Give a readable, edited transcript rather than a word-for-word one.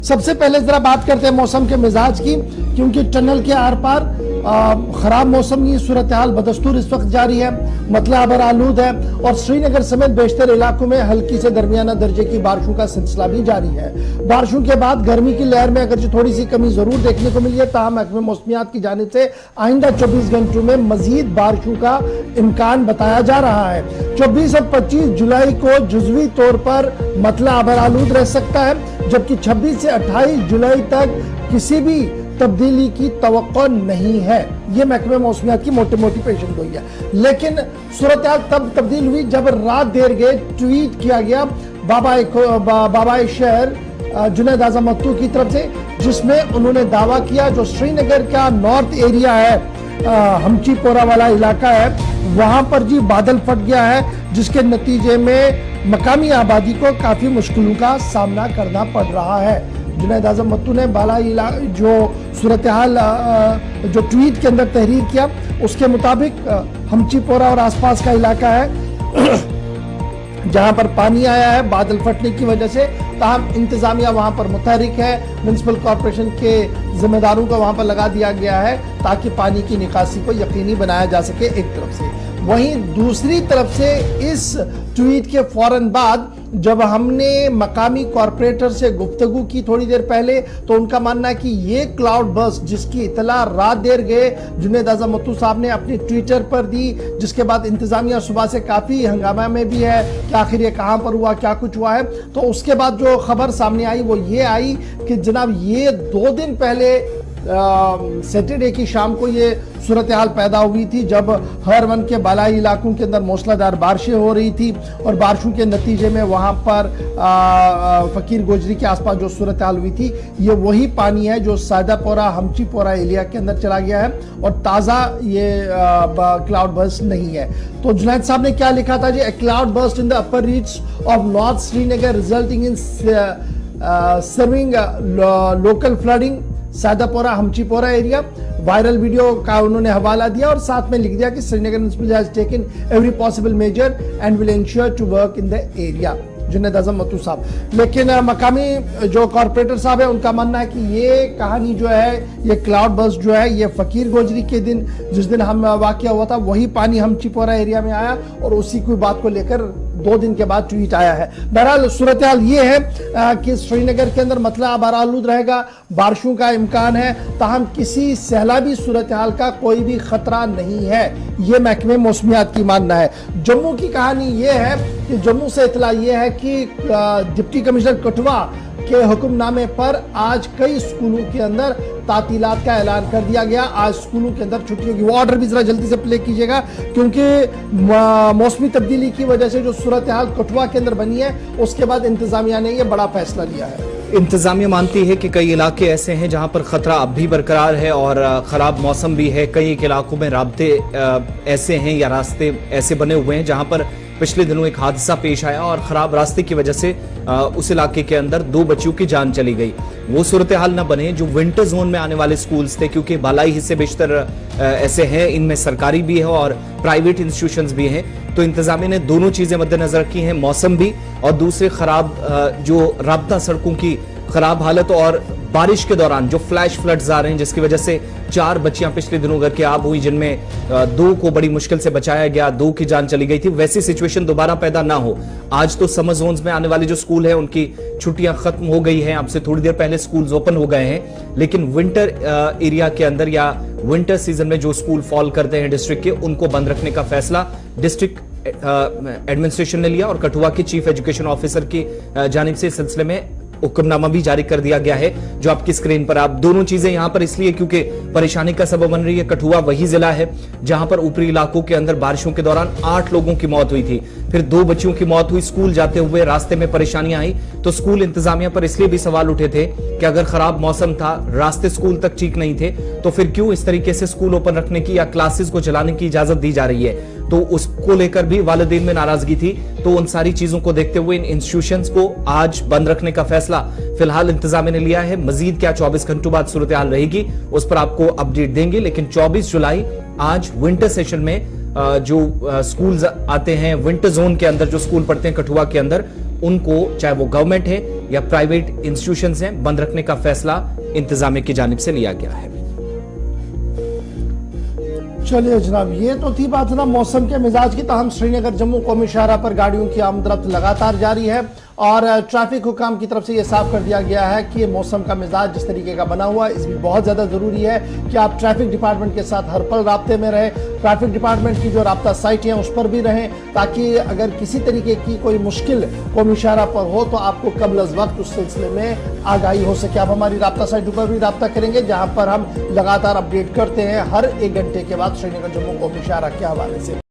सबसे पहले जरा बात करते हैं मौसम के मिजाज की, क्योंकि टनल के आर पार खराब मौसम की सूरत हाल बदस्तूर इस वक्त जारी है। मतला आबर आलूद है और श्रीनगर समेत बेशतर इलाकों में हल्की से दरमियाना दर्जे की बारिशों का सिलसिला भी जारी है। बारिशों के बाद गर्मी की लहर में अगरचे थोड़ी सी कमी जरूर देखने को मिली है, ताहम महकमे मौसमियात की जानिब से आइंदा 24 घंटों में मजीद बारिशों का इम्कान बताया जा रहा है। 24 और 25 जुलाई को जुजवी तौर पर मतला आबर आलूद रह सकता है, जबकि 26 से 28 जुलाई तक किसी भी तब्दीली की तवक्को नहीं है। यह महकमे मौसमियात की मोटी मोटी पेशन गोई है। लेकिन सूरत हाल तब तब्दील हुई जब रात देर गए ट्वीट किया गया बाबा शहर जुनैद आजम मत्तू की तरफ से, जिसमें उन्होंने दावा किया जो श्रीनगर का नॉर्थ एरिया है, हमचीपोरा वाला इलाका है, वहां पर जी बादल फट गया है, जिसके नतीजे में मकामी आबादी को काफी मुश्किलों का सामना करना पड़ रहा है। जुनैद आजम मत्तू ने जो सूरत हाल जो ट्वीट के अंदर तहरीर किया, उसके मुताबिक हमचीपोरा और आसपास का इलाका है जहां पर पानी आया है बादल फटने की वजह से, ताहम इंतजामिया वहां पर मुतहरिक है। म्युनिसिपल कॉर्पोरेशन के जिम्मेदारों को वहां पर लगा दिया गया है ताकि पानी की निकासी को यकीनी बनाया जा सके एक तरफ से। वहीं दूसरी तरफ से इस ट्वीट के फौरन बाद जब हमने मकामी कॉर्पोरेटर से गुफ्तगू की थोड़ी देर पहले, तो उनका मानना है कि ये क्लाउड बर्स्ट जिसकी इतला रात देर गए जुनैद आजम मत्तू साहब ने अपनी ट्विटर पर दी, जिसके बाद इंतजामिया सुबह से काफी हंगामा में भी है कि आखिर ये कहां पर हुआ, क्या कुछ हुआ है। तो उसके बाद जो खबर सामने आई वो ये आई कि जनाब ये 2 दिन पहले सैटरडे की शाम को ये सूरत हाल पैदा हुई थी, जब हर वन के बालाई इलाकों के अंदर मूसलाधार बारिशें हो रही थी और बारिशों के नतीजे में वहां पर फकीर गोजरी के आसपास जो सूरत हाल हुई थी, ये वही पानी है जो सादापोरा हमचीपोरा एरिया के अंदर चला गया है और ताज़ा ये क्लाउड बर्स्ट नहीं है। तो जुनैद साहब ने क्या लिखा था जी, a cloud burst in the upper reach of north Srinagar resulting in serving local flooding Sadapora Hamchipora area. Viral video का उन्होंने हवाला दिया और साथ में लिख दिया कि Srinagar municipal has taken every possible measure and will ensure to work in the area. Junaid Azam Mattu साहब, लेकिन मकामी जो कॉर्पोरेटर साहब है उनका मानना है कि ये कहानी जो है, ये क्लाउड बर्स्ट जो है, ये फकीर गोजरी के दिन जिस दिन हम वाकया हुआ था वही पानी हमचीपोरा एरिया में आया और उसी की बात को लेकर 2 दिन के बाद ट्वीट आया है। बहरहाल सूरत हाल ये है कि श्रीनगर के अंदर मतला आबार आलूद रहेगा, बारिशों का इम्कान है, ताहम किसी सैलाबी सूरत हाल का कोई भी खतरा नहीं है, ये महकमे मौसमियात की मानना है। जम्मू की कहानी ये है कि जम्मू से इतला ये है कि डिप्टी कमिश्नर कठुआ के हुक्मनामे पर आज कई स्कूलों के अंदर तातीलात का ऐलान कर दिया गया। आज स्कूलों के अंदर छुट्टी होगी। वो ऑर्डर भी जरा जल्दी से प्ले कीजिएगा, क्योंकि मौसमी तब्दीली की वजह से जो सूरत हाल कठुआ के अंदर बनी है, उसके बाद इंतजामिया ने यह बड़ा फैसला लिया है। इंतजामिया मानती है कि कई इलाके ऐसे हैं जहां पर खतरा अब भी बरकरार है और खराब मौसम भी है। कई इलाकों में राब्ते ऐसे हैं या रास्ते ऐसे बने हुए हैं जहां पर पिछले दिनों एक हादसा पेश आया और खराब रास्ते की वजह से उस इलाके के अंदर 2 बच्चियों की जान चली गई। वो सूरत हाल न बने जो विंटर जोन में आने वाले स्कूल्स थे, क्योंकि बालाई हिस्से बेशतर ऐसे हैं, इनमें सरकारी भी है और प्राइवेट इंस्टीट्यूशंस भी हैं। तो इंतजामिया ने दोनों चीजें मद्देनजर रखी हैं, मौसम भी और दूसरे खराब जो राब्ता सड़कों की खराब हालत और बारिश के दौरान जो फ्लैश फ्लड्स आ रहे हैं, जिसकी वजह से 4 बच्चियां पिछले दिनों घर के आब हुई, जिनमें 2 को बड़ी मुश्किल से बचाया गया, 2 की जान चली गई थी। वैसी सिचुएशन दोबारा पैदा ना हो। आज तो समर जोन्स में आने वाले जो स्कूल हैं उनकी छुट्टियां खत्म हो गई हैं, अब से थोड़ी देर पहले स्कूल्स ओपन हो गए हैं, लेकिन विंटर एरिया के अंदर या विंटर सीजन में जो स्कूल फॉल करते हैं डिस्ट्रिक्ट के, उनको बंद रखने का फैसला डिस्ट्रिक्ट एडमिनिस्ट्रेशन ने लिया और कठुआ के चीफ एजुकेशन ऑफिसर की जानिब से इस सिलसिले में हुक्मनामा भी जारी कर दिया गया है, जो आपकी स्क्रीन पर आप दोनों चीजें यहां पर इसलिए क्योंकि परेशानी का सबब बन रही है। कठुआ वही जिला है जहां पर ऊपरी इलाकों के अंदर बारिशों के दौरान 8 लोगों की मौत हुई थी, फिर 2 बच्चियों की मौत हुई। स्कूल जाते हुए रास्ते में परेशानियां आई तो स्कूल इंतजामिया पर इसलिए भी सवाल उठे थे कि अगर खराब मौसम था, रास्ते स्कूल तक ठीक नहीं थे, तो फिर क्यों इस तरीके से स्कूल ओपन रखने की या क्लासेस को चलाने की इजाजत दी जा रही है। तो उसको लेकर भी वालिदैन में नाराजगी थी। तो उन सारी चीजों को देखते हुए इन इंस्टीट्यूशंस को आज बंद रखने का फैसला फिलहाल इंतजामिया ने लिया है। मजीद क्या 24 घंटों बाद सूरत हाल रहेगी उस पर आपको अपडेट देंगे, लेकिन 24 जुलाई आज विंटर सेशन में जो स्कूल्स आते हैं विंटर जोन के अंदर, जो स्कूल पढ़ते हैं कठुआ के अंदर, उनको, चाहे वो गवर्नमेंट है या प्राइवेट इंस्टीट्यूशंस हैं, बंद रखने का फैसला इंतजामिया की जानिब से लिया गया है। चलिए जनाब, ये तो थी बात ना मौसम के मिजाज की। ताहम श्रीनगर जम्मू कौमी शाहराह पर गाड़ियों की आमदरफ्त लगातार जारी है और ट्रैफिक हुकाम की तरफ से ये साफ कर दिया गया है कि मौसम का मिजाज जिस तरीके का बना हुआ है, इसमें बहुत ज्यादा जरूरी है कि आप ट्रैफिक डिपार्टमेंट के साथ हर पल राब्ते में रहें। ट्रैफिक डिपार्टमेंट की जो राब्ता साइट है उस पर भी रहें, ताकि अगर किसी तरीके की कोई मुश्किल कौमी शाहराह पर हो तो आपको कबल अज़ वक्त उस सिलसिले में आगाही हो सके। आप हमारी राब्ता साइट पर भी राब्ता करेंगे, जहां पर हम लगातार अपडेट करते हैं हर 1 घंटे के बाद श्रीनगर जम्मू कौमी शाहराह के हवाले से।